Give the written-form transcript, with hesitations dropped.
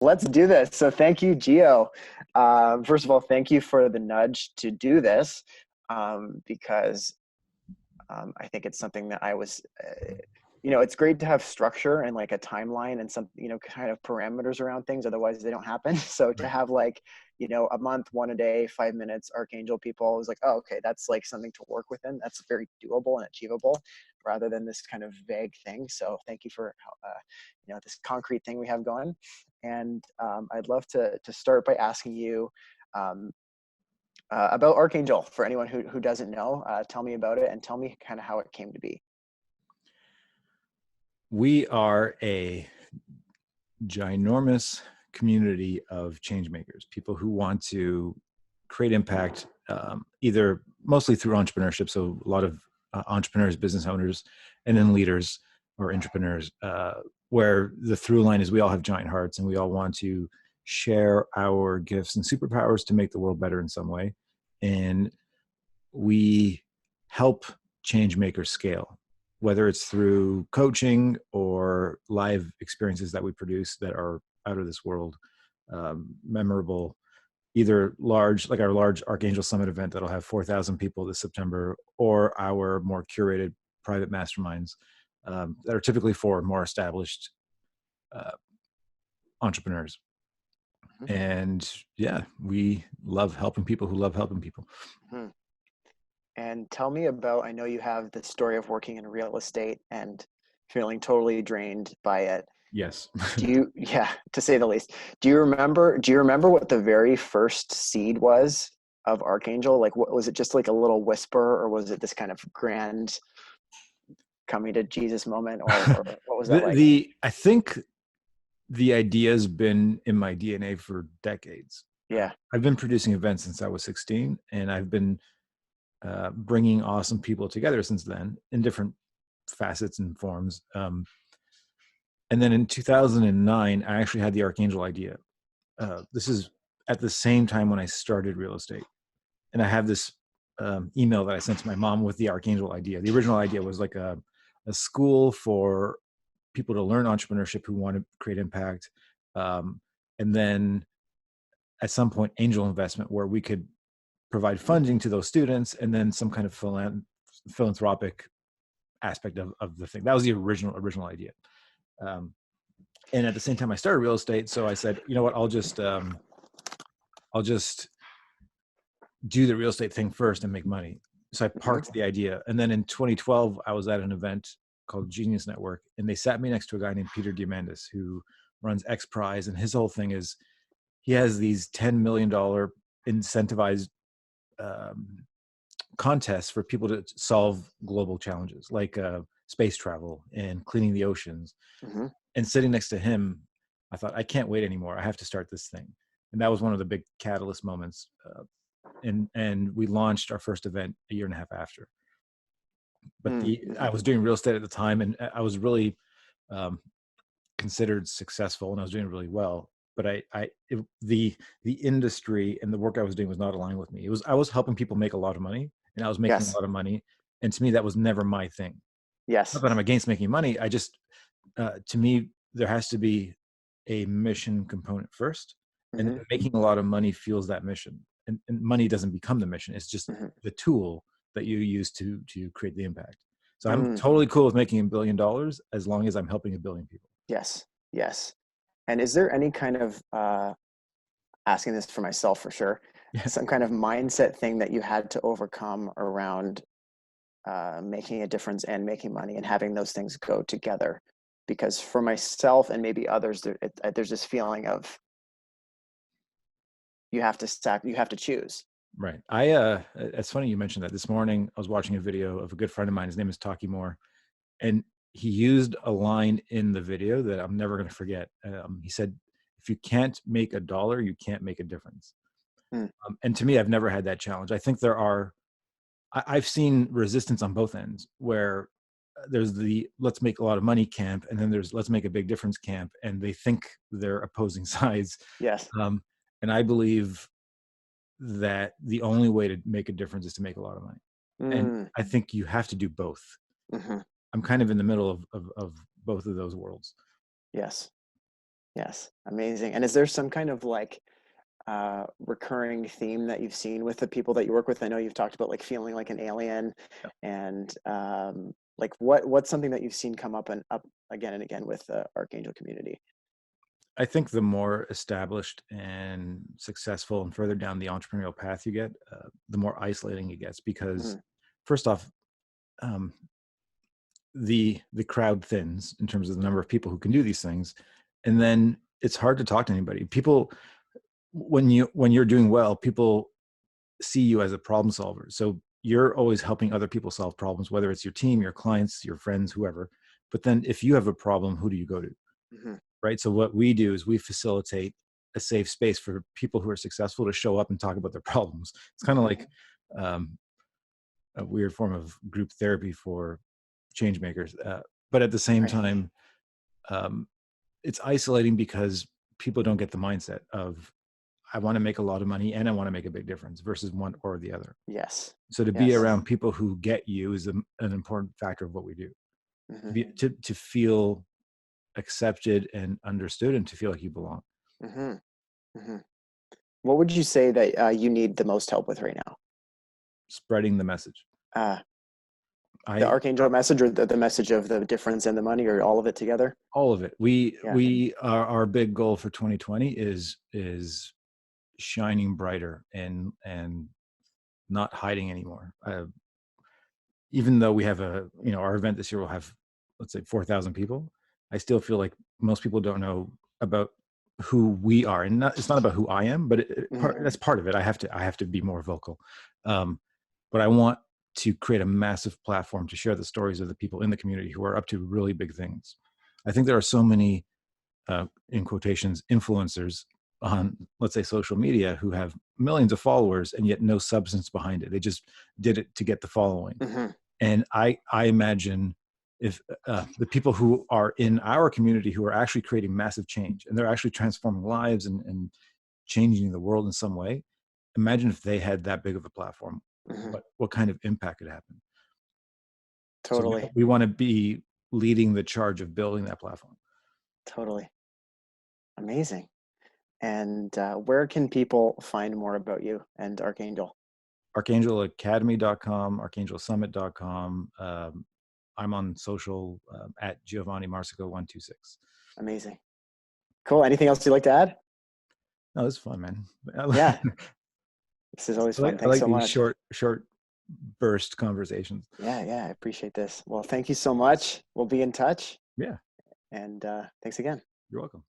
Let's do this. So thank you, Gio. First of all, thank you for the nudge to do this, because I think it's something that it's great to have structure and like a timeline and some, kind of parameters around things. Otherwise they don't happen. So to Right. have like, a month, one a day, 5 minutes, Archangel people, I was like, oh, okay, that's like something to work within. That's very doable and achievable rather than this kind of vague thing. So thank you for, this concrete thing we have going. And I'd love to start by asking you, um, about Archangel. For anyone who doesn't know, tell me about it and tell me kind of how it came to be. We are a ginormous community of change makers, people who want to create impact, either mostly through entrepreneurship. So a lot of entrepreneurs, business owners, and then leaders or entrepreneurs, where the through line is we all have giant hearts and we all want to share our gifts and superpowers to make the world better in some way. And we help change makers scale, whether it's through coaching or live experiences that we produce that are out of this world, memorable, either large, like our large Archangel Summit event that'll have 4,000 people this September, or our more curated private masterminds that are typically for more established uh, entrepreneurs. Mhm. And yeah, we love helping people who love helping people. Mhm. And tell me about, I know you have the story of working in real estate and feeling totally drained by it. Yes. Yeah, to say the least. Do you remember what the very first seed was of Archangel? Like, what was it, just like a little whisper, or was it this kind of grand coming to Jesus moment, or what was that like? I think the idea's been in my DNA for decades. Yeah. I've been producing events since I was 16, and I've been bringing awesome people together since then in different facets and forms. And then in 2009, I actually had the Archangel idea. This is at the same time when I started real estate. And I have this email that I sent to my mom with the Archangel idea. The original idea was like a school for people to learn entrepreneurship who want to create impact. Um, and then at some point, angel investment where we could provide Mhm. funding to those students and then some kind of philanthropic aspect of the thing. That was the original idea. Um, and at the same time I started real estate. So I said, you know what, I'll just do the real estate thing first and make money. So I Mhm. parked the idea. And then in 2012, I was at an event called Genius Network, and they sat me next to a guy named Peter Diamandis who runs X Prize. And his whole thing is he has these $10 million incentivized um, contests for people to solve global challenges like space travel and cleaning the oceans. Mhm. And sitting next to him, I thought, I can't wait anymore. I have to start this thing. And that was one of the big catalyst moments. And we launched our first event a year and a half after. But I Mhm. was doing real estate at the time, and I was really um, considered successful, and I was doing really well. But the industry and the work I was doing was not aligned with me. I was helping people make a lot of money, and I was making a Yes. lot of money, and to me that was never my thing. Not Yes. that I'm against making money. I just to me there has to be a mission component first, and then Mhm. making a lot of money fuels that mission. And money doesn't become the mission. It's just Mhm. the tool that you use to create the impact. So I'm Mm. totally cool with making $1 billion as long as I'm helping 1 billion people. Yes. Yes. And is there any kind of, asking this for myself for sure, Yeah. some kind of mindset thing that you had to overcome around making a difference and making money and having those things go together? Because for myself and maybe others, there's this feeling of you have to choose. Right. It's funny you mentioned that. This morning I was watching a video of a good friend of mine. His name is Taki Moore, and he used a line in the video that I'm never going to forget. He said, "If you can't make a dollar, you can't make a difference." Mm. And to me, I've never had that challenge. I think I've seen resistance on both ends where there's the let's make a lot of money camp, and then there's let's make a big difference camp, and they think they're opposing sides. Yes. Um, and I believe that the only way to make a difference is to make a lot of money. And Mm. I think you have to do both. Hmm. I'm kind of in the middle of both of those worlds. Yes. Yes. Amazing. And is there some kind of like recurring theme that you've seen with the people that you work with? I know you've talked about like feeling like an alien, and like what's something that you've seen come up and up again and again with the Archangel community? I think the more established and successful and further down the entrepreneurial path you get, the more isolating it gets because, Hmm. first off, um, the crowd thins in terms of the number of people who can do these things, and then it's hard to talk to anybody. People, when you're doing well, people see you as a problem solver. So you're always helping other people solve problems, whether it's your team, your clients, your friends, whoever. But then if you have a problem, who do you go to? Hmm. Right. So what we do is we facilitate a safe space for people who are successful to show up and talk about their problems. It's kind of Hmm. like um, a weird form of group therapy for change makers. But at the same Right. time, um, it's isolating because people don't get the mindset of I want to make a lot of money and I want to make a big difference versus one or the other. Yes. So to be Yes. around people who get you is an important factor of what we do. To Hmm. be to feel accepted and understood and to feel like you belong. Hmm. Hmm. What would you say that you need the most help with right now? Spreading the message. Uh, the I Archangel message, or the message of the difference in the money, or all of it together? All of it. We Yeah. we our big goal for 2020 is shining brighter and not hiding anymore. Even though we have our event this year will have, let's say, 4,000 people, I still feel like most people don't know about who we are, and it's not about who I am, but Hmm. that's part of it. I have to be more vocal, um, but I want to create a massive platform to share the stories of the people in the community who are up to really big things. I think there are so many, in quotations, influencers on, let's say, social media who have millions of followers and yet no substance behind it. They just did it to get the following. Hmm. And I imagine if the people who are in our community who are actually creating massive change and they're actually transforming lives and changing the world in some way, imagine if they had that big of a platform, Hmm. what kind of impact could happen. So Totally. we want to be leading the charge of building that platform. Totally. Amazing. And where can people find more about you and Archangel? ArchangelAcademy.com, ArchangelSummit.com. I'm on social at Giovanni Marsico 126. Amazing. Cool. Anything else you'd like to add? No, it's fun, man. Yeah, this is always fun. I Thanks like so these much. short burst conversations. Yeah, yeah, I appreciate this. Well, thank you so much. We'll be in touch. Yeah, And thanks again. you're welcome.